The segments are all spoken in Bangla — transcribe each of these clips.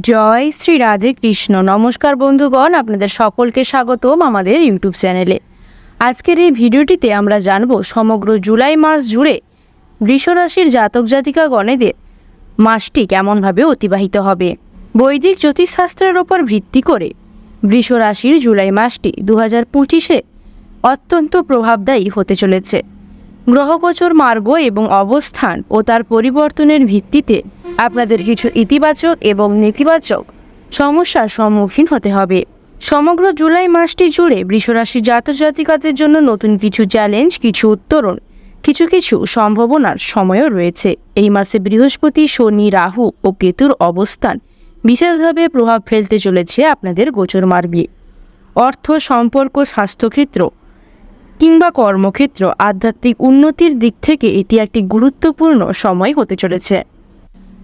জয় শ্রী রাধে কৃষ্ণ। নমস্কার বন্ধুগণ, আপনাদের সকলকে স্বাগতম আমাদের ইউটিউব চ্যানেলে। আজকের এই ভিডিওটিতে আমরা জানব সমগ্র জুলাই মাস জুড়ে বৃষ রাশির জাতক জাতিকাগণেদের মাসটি কেমনভাবে অতিবাহিত হবে। বৈদিক জ্যোতিষশাস্ত্রের ওপর ভিত্তি করে বৃষ রাশির জুলাই মাসটি 2025-এ অত্যন্ত প্রভাবদায়ী হতে চলেছে। গ্রহগোচর মার্গ এবং অবস্থান ও তার পরিবর্তনের ভিত্তিতে আপনাদের কিছু ইতিবাচক এবং নেতিবাচক সমস্যার সম্মুখীন হতে হবে। সমগ্র জুলাই মাসটি জুড়ে বৃষরাশির জাতক জাতিকাদের জন্য নতুন কিছু চ্যালেঞ্জ, কিছু উত্তরণ, কিছু সম্ভাবনার সময়ও রয়েছে। এই মাসে বৃহস্পতি, শনি, রাহু ও কেতুর অবস্থান বিশেষভাবে প্রভাব ফেলতে চলেছে আপনাদের গোচর মার্গে। অর্থ, সম্পর্ক, স্বাস্থ্যক্ষেত্র কিংবা কর্মক্ষেত্র, আধ্যাত্মিক উন্নতির দিক থেকে এটি একটি গুরুত্বপূর্ণ সময় হতে চলেছে।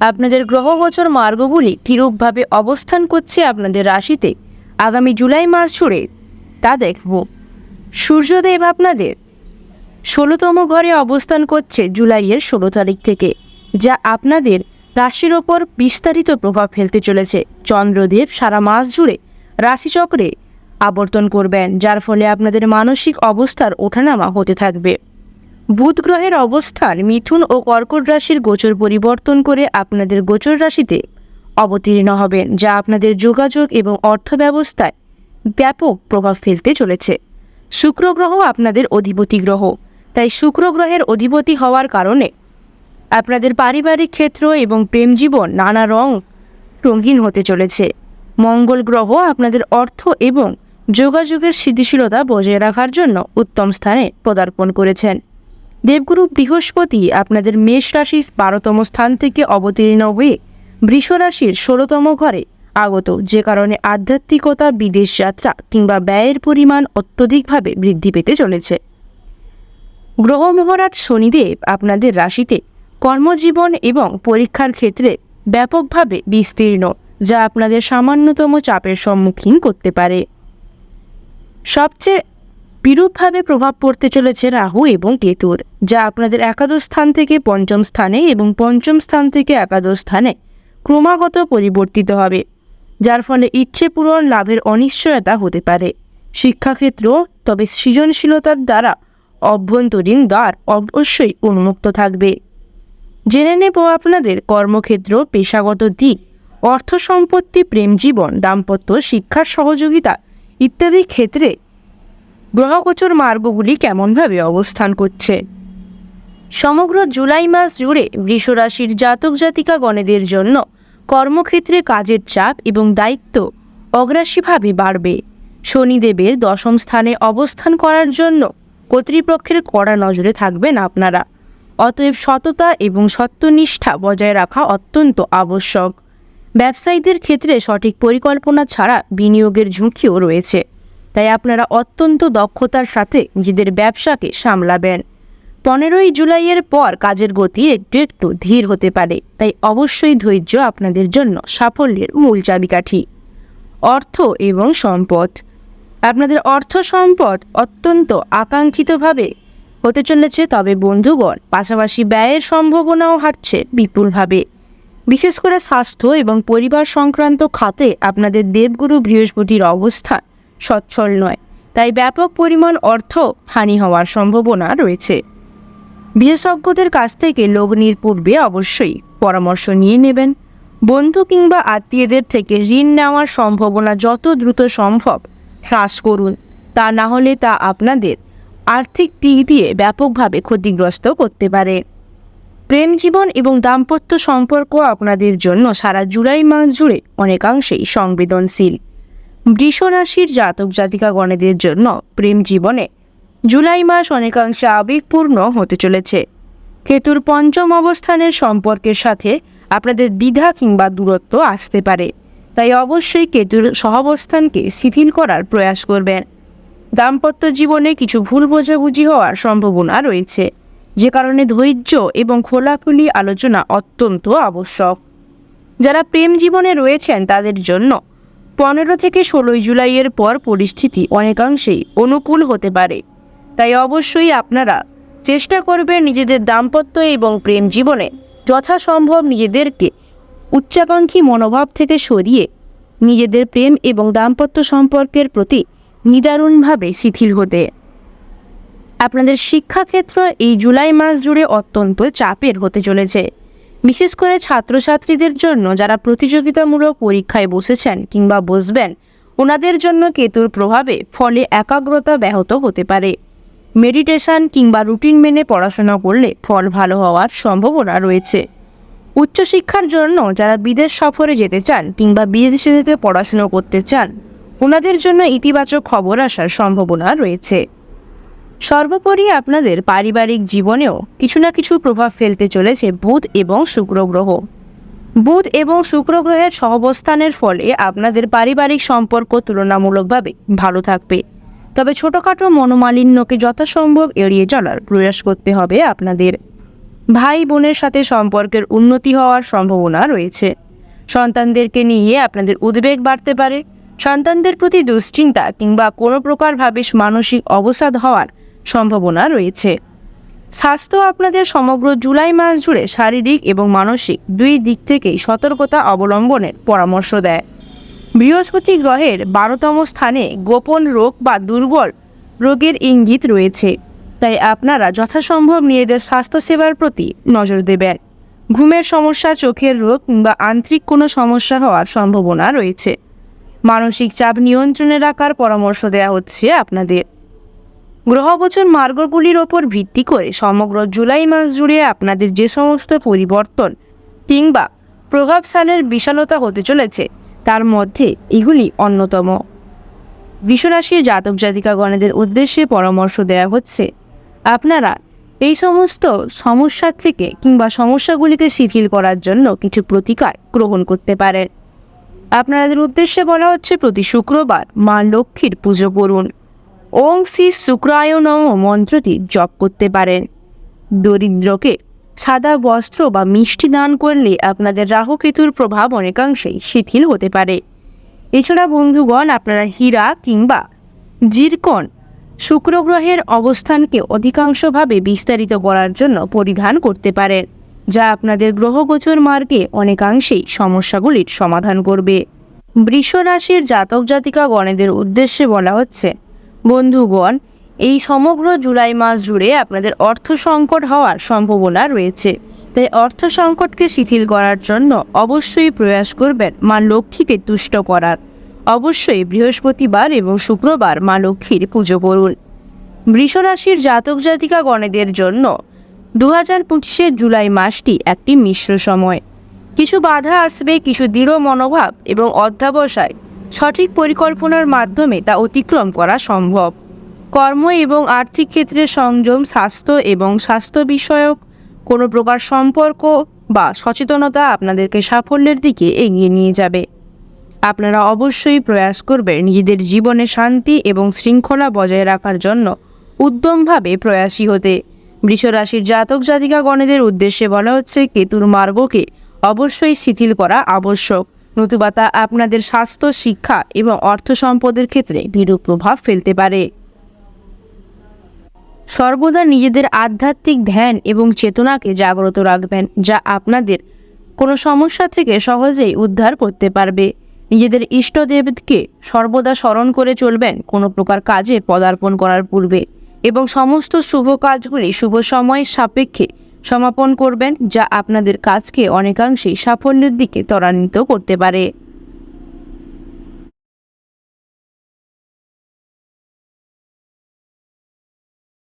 আপনাদের গ্রহগোচর মার্গগুলি কিরূপভাবে অবস্থান করছে আপনাদের রাশিতে আগামী জুলাই মাস জুড়ে তা দেখব। সূর্যদেব আপনাদের 16তম ঘরে অবস্থান করছে জুলাইয়ের 16 তারিখ থেকে, যা আপনাদের রাশির ওপর বিস্তারিত প্রভাব ফেলতে চলেছে। চন্দ্রদেব সারা মাস জুড়ে রাশিচক্রে আবর্তন করবেন, যার ফলে আপনাদের মানসিক অবস্থার ওঠানামা হতে থাকবে। বুধ গ্রহের অবস্থান মিথুন ও কর্কট রাশির গোচর পরিবর্তন করে আপনাদের গোচর রাশিতে অবতীর্ণ হবেন, যা আপনাদের যোগাযোগ এবং অর্থ ব্যবস্থায় ব্যাপক প্রভাব ফেলতে চলেছে। শুক্র গ্রহ আপনাদের অধিপতি গ্রহ, তাই শুক্র গ্রহের অধিপতি হওয়ার কারণে আপনাদের পারিবারিক ক্ষেত্র এবং প্রেম জীবন নানা রঙিন হতে চলেছে। মঙ্গল গ্রহ আপনাদের অর্থ এবং যোগাযোগের স্থিতিশীলতা বজায় রাখার জন্য উত্তম স্থানে পদার্পণ করেছেন। দেবগুরু বৃহস্পতি আপনাদের মেষ রাশির 12তম স্থান থেকে অবতীর্ণ হয়ে বৃষ রাশির 16তম ঘরে আগত, যে কারণে আধ্যাত্মিকতা, বিদেশ যাত্রা কিংবা ব্যয়ের পরিমাণ অত্যধিকভাবে বৃদ্ধি পেতে চলেছে। গ্রহ মহারাজ শনিদেব আপনাদের রাশিতে কর্মজীবন এবং পরীক্ষার ক্ষেত্রে ব্যাপকভাবে বিস্তীর্ণ, যা আপনাদের সামান্যতম চাপের সম্মুখীন করতে পারে। সবচেয়ে বিরূপভাবে প্রভাব পড়তে চলেছে রাহু এবং কেতুর, যা আপনাদের একাদশ স্থান থেকে পঞ্চম স্থানে এবং পঞ্চম স্থান থেকে একাদশ স্থানে ক্রমাগত পরিবর্তিত হবে, যার ফলে ইচ্ছে পূরণ লাভের অনিশ্চয়তা হতে পারে। শিক্ষাক্ষেত্র তবে সৃজনশীলতার দ্বারা অভ্যন্তরীণ দ্বার অবশ্যই উন্মুক্ত থাকবে। জেনে নেব আপনাদের কর্মক্ষেত্র, পেশাগত দিক, অর্থ সম্পত্তি, প্রেম জীবন, দাম্পত্য, শিক্ষার সহযোগিতা ইত্যাদি ক্ষেত্রে গ্রহগোচর মার্গগুলি কেমনভাবে অবস্থান করছে। সমগ্র জুলাই মাস জুড়ে বৃষ রাশির জাতক জাতিকাগণেদের জন্য কর্মক্ষেত্রে কাজের চাপ এবং দায়িত্ব অগ্রাসীভাবে বাড়বে। শনিদেবের 10ম স্থানে অবস্থান করার জন্য কর্তৃপক্ষের কড়া নজরে থাকবেন আপনারা। অতএব সততা এবং সত্যনিষ্ঠা বজায় রাখা অত্যন্ত আবশ্যক। ব্যবসায়ীদের ক্ষেত্রে সঠিক পরিকল্পনা ছাড়া বিনিয়োগের ঝুঁকিও রয়েছে, তাই আপনারা অত্যন্ত দক্ষতার সাথে নিজেদের ব্যবসাকে সামলাবেন। 15ই জুলাইয়ের পর কাজের গতি একটু ধীর হতে পারে, তাই অবশ্যই ধৈর্য আপনাদের জন্য সাফল্যের মূল চাবিকাঠি। অর্থ এবং সম্পদ, আপনাদের অর্থ সম্পদ অত্যন্ত আকাঙ্ক্ষিতভাবে হতে চলেছে, তবে বন্ধুগণ পাশাপাশি ব্যয়ের সম্ভাবনাও হাঁটছে বিপুলভাবে। বিশেষ করে স্বাস্থ্য এবং পরিবার সংক্রান্ত খাতে আপনাদের দেবগুরু বৃহস্পতির অবস্থান সচ্ছল নয়, তাই ব্যাপক পরিমাণ অর্থ হানি হওয়ার সম্ভাবনা রয়েছে। বিশেষজ্ঞদের কাছ থেকে লগ্নির পূর্বে অবশ্যই পরামর্শ নিয়ে নেবেন। বন্ধু কিংবা আত্মীয়দের থেকে ঋণ নেওয়ার সম্ভাবনা যত দ্রুত সম্ভব হ্রাস করুন, তা না হলে তা আপনাদের আর্থিক দিক দিয়ে ব্যাপকভাবে ক্ষতিগ্রস্ত করতে পারে। প্রেম জীবন এবং দাম্পত্য সম্পর্ক আপনাদের জন্য সারা জুলাই মাস জুড়ে অনেকাংশেই সংবেদনশীল। বৃষ রাশির জাতক জাতিকাগণেদের জন্য প্রেম জীবনে জুলাই মাস অনেকাংশে আবেগপূর্ণ হতে চলেছে। কেতুর 5ম অবস্থানের সম্পর্কের সাথে আপনাদের দ্বিধা কিংবা দূরত্ব আসতে পারে, তাই অবশ্যই কেতুর সহাবস্থানকে শিথিল করার প্রয়াস করবেন। দাম্পত্য জীবনে কিছু ভুল বোঝাবুঝি হওয়ার সম্ভাবনা রয়েছে, যে কারণে ধৈর্য এবং খোলাখুলি আলোচনা অত্যন্ত আবশ্যক। যারা প্রেম জীবনে রয়েছেন তাদের জন্য 15 থেকে 16 জুলাইয়ের পর পরিস্থিতি অনেকাংশেই অনুকূল হতে পারে, তাই অবশ্যই আপনারা চেষ্টা করবেন নিজেদের দাম্পত্য এবং প্রেম জীবনে যথাসম্ভব নিজেদেরকে উচ্চাকাঙ্ক্ষী মনোভাব থেকে সরিয়ে নিজেদের প্রেম এবং দাম্পত্য সম্পর্কের প্রতি নিদারুণভাবে শিথিল হতে। আপনাদের শিক্ষাক্ষেত্র এই জুলাই মাস জুড়ে অত্যন্ত চাপের হতে চলেছে, বিশেষ করে ছাত্রছাত্রীদের জন্য যারা প্রতিযোগিতামূলক পরীক্ষায় বসেছেন কিংবা বসবেন, ওনাদের জন্য কেতুর প্রভাবে ফলে একাগ্রতা ব্যাহত হতে পারে। মেডিটেশন কিংবা রুটিন মেনে পড়াশোনা করলে ফল ভালো হওয়ার সম্ভাবনা রয়েছে। উচ্চশিক্ষার জন্য যারা বিদেশ সফরে যেতে চান কিংবা বিদেশে যেতে পড়াশোনা করতে চান, ওনাদের জন্য ইতিবাচক খবর আসার সম্ভাবনা রয়েছে। সর্বোপরি আপনাদের পারিবারিক জীবনেও কিছু না কিছু প্রভাব ফেলতে চলেছে বুধ এবং শুক্র গ্রহ। বুধ এবং শুক্র গ্রহের সহাবস্থানের ফলে আপনাদের পারিবারিক সম্পর্ক তুলনামূলকভাবে ভালো থাকবে, তবে ছোটোখাটো মনোমালিন্যকে যথাসম্ভব এড়িয়ে চলার প্রয়াস করতে হবে আপনাদের। ভাই বোনের সাথে সম্পর্কের উন্নতি হওয়ার সম্ভাবনা রয়েছে। সন্তানদেরকে নিয়ে আপনাদের উদ্বেগ বাড়তে পারে। সন্তানদের প্রতি দুশ্চিন্তা কিংবা কোনো প্রকারভাবে মানসিক অবসাদ হওয়ার সম্ভাবনা রয়েছে। স্বাস্থ্য আপনাদের সমগ্র জুলাই মাস জুড়ে শারীরিক এবং মানসিক দুই দিক থেকেই সতর্কতা অবলম্বনের পরামর্শ দেয়। বৃহস্পতি গ্রহের 12তম স্থানে গোপন রোগ বা দুর্বল রোগের ইঙ্গিত রয়েছে, তাই আপনারা যথাসম্ভব নিজেদের স্বাস্থ্যসেবার প্রতি নজর দেবেন। ঘুমের সমস্যা, চোখের রোগ কিংবা আন্তরিক কোনো সমস্যা হওয়ার সম্ভাবনা রয়েছে। মানসিক চাপ নিয়ন্ত্রণে রাখার পরামর্শ দেওয়া হচ্ছে আপনাদের। গ্রহগোচর মার্গগুলির ওপর ভিত্তি করে সমগ্র জুলাই মাস জুড়ে আপনাদের যে সমস্ত পরিবর্তন কিংবা প্রভাবশালের বিশালতা হতে চলেছে, তার মধ্যে এগুলি অন্যতম। বৃষরাশির জাতক জাতিকাগণেদের উদ্দেশ্যে পরামর্শ দেওয়া হচ্ছে, আপনারা এই সমস্ত সমস্যা থেকে কিংবা সমস্যাগুলিকে শিথিল করার জন্য কিছু প্রতিকার গ্রহণ করতে পারেন। আপনাদের উদ্দেশ্যে বলা হচ্ছে প্রতি শুক্রবার মা লক্ষ্মীর পুজো করুন। ওং শ্রী শুক্রায় নমঃ মন্ত্রটি জপ করতে পারেন। দরিদ্রকে সাদা বস্ত্র বা মিষ্টি দান করলে আপনাদের রাহুকেতুর প্রভাব অনেকাংশেই শিথিল হতে পারে। এছাড়া বন্ধুগণ, আপনারা হীরা কিংবা জিরকন শুক্র গ্রহের অবস্থানকে অধিকাংশভাবে বিস্তারিত করার জন্য পরিধান করতে পারেন, যা আপনাদের গ্রহগোচর মার্গে অনেকাংশেই সমস্যাগুলির সমাধান করবে। বৃষ রাশির জাতক জাতিকাগণেদের উদ্দেশ্যে বলা হচ্ছে, বন্ধুগণ, এই সমগ্র জুলাই মাস জুড়ে আপনাদের অর্থ সংকট হওয়ার সম্ভাবনা রয়েছে, তাই অর্থ সংকটকে শিথিল করার জন্য অবশ্যই প্রয়াস করবেন মা লক্ষ্মীকে তুষ্ট করার। অবশ্যই বৃহস্পতিবার এবং শুক্রবার মা লক্ষ্মীর পুজো করুন। বৃষ রাশির জাতক জাতিকাগণেদের জন্য 2025 জুলাই মাসটি একটি মিশ্র সময়। কিছু বাধা আসবে, কিছু দৃঢ় মনোভাব এবং অধ্যবসায় সঠিক পরিকল্পনার মাধ্যমে তা অতিক্রম করা সম্ভব। কর্ম এবং আর্থিক ক্ষেত্রে সংযম, স্বাস্থ্য এবং স্বাস্থ্য বিষয়ক কোনো প্রকার সম্পর্ক বা সচেতনতা আপনাদেরকে সাফল্যের দিকে এগিয়ে নিয়ে যাবে। আপনারা অবশ্যই প্রয়াস করবেন নিজেদের জীবনে শান্তি এবং শৃঙ্খলা বজায় রাখার জন্য উদ্যমভাবে প্রয়াসী হতে। বৃষ রাশির জাতক জাতিকাগণেদের উদ্দেশ্যে বলা হচ্ছে, কেতুর মার্গকে অবশ্যই শিথিল করা আবশ্যক, নতুবা তা আপনাদের স্বাস্থ্য, শিক্ষা এবং অর্থ সম্পদের ক্ষেত্রে বিরূপ প্রভাব ফেলতে পারে। সর্বদা নিজেদের আধ্যাত্মিক ধ্যান এবং চেতনাকে জাগ্রত রাখবেন, যা আপনাদের কোনো সমস্যা থেকে সহজেই উদ্ধার করতে পারবে। নিজেদের ইষ্টদেবকে সর্বদা স্মরণ করে চলবেন কোনো প্রকার কাজে পদার্পণ করার পূর্বে, এবং সমস্ত শুভ কাজগুলি শুভ সময়ের সাপেক্ষে সমাপন করবেন, যা আপনাদের কাজকে অনেকাংশেই সাফল্যের দিকে ত্বরান্বিত করতে পারে।